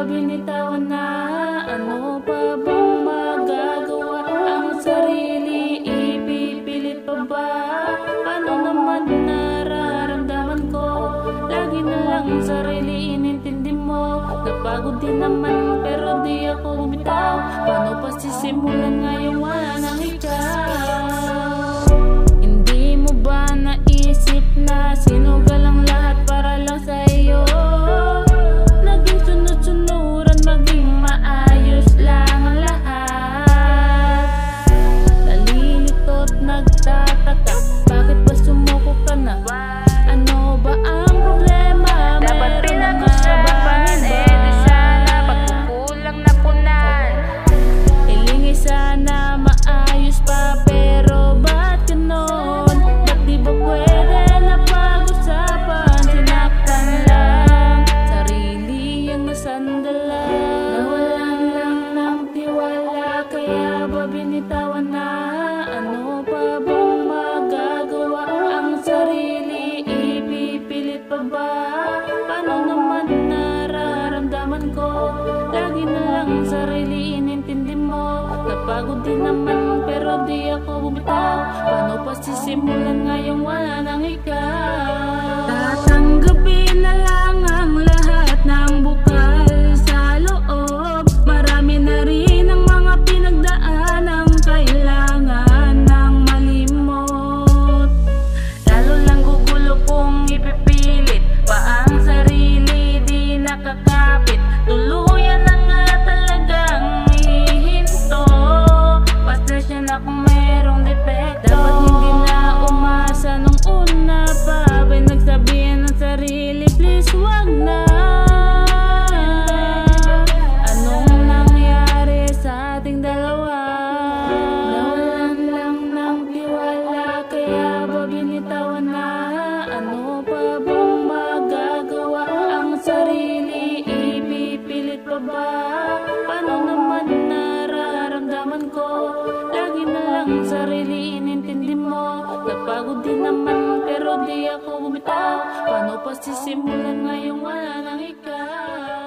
ba binitawan na? Ano pa bang magagawa? Ang sarili ipipilit pa ba? Paano naman nararamdaman ko? Lagi na lang sarili inintindi mo. Napagod din naman pero di ako bumitaw. Paano pa sisimulan ngayon wala nang ikaw? Hindi mo ba naisip na sinugal ang lahat para lang sa'yo? Naging sunod-sunuran, maging maayos lang ang lahat. Nalilito't nagtataka, bakit ba sumuko ka na? Ano ba ang problema? Dapat pinag-usapan, di sana pagkukulang na punan. Hilingi sana maayos pa, pero ba't ganon? Ba't di ba pwede na pag-usapan? Sinaktan lang sarili ang nasandalan. Nawalan lang ng tiwala, kaya ba binitawan na? Ano pa bang magagawa? Ang sarili ipipilit pa ba? Paano naman nararamdaman ko? Lagi na lang sarili inintindi mo. Napagod din naman pero di ako bumitaw. Paano pa sisimulan ngayong wala nang ikaw? Tatanggapin na lang ang lahat ng bukal sa loob. Marami na rin ang mga pinagdaan ang kailangan ng malimot. Lalo lang gugulo kung ipipilit pa ang sarili, di nakakapit. Tuluyan na nga talagang hihinto. Pasensya na kung merong depekto. Dapat hindi na umasa nung una pa. Pinagsabihan ng sarili, please wag na. Anong nangyari sa ating dalawa? Nawalan lang ng tiwala, kaya ba binitawan na? Ano pa bang magagawa? Ang sarili ipipilit pa ba? Paano naman nararamdaman ko? Lagi na lang sarili inintindi mo. Napagod din naman pero di ako bumitaw. Paano pa sisimulan ngayong wala nang ikaw?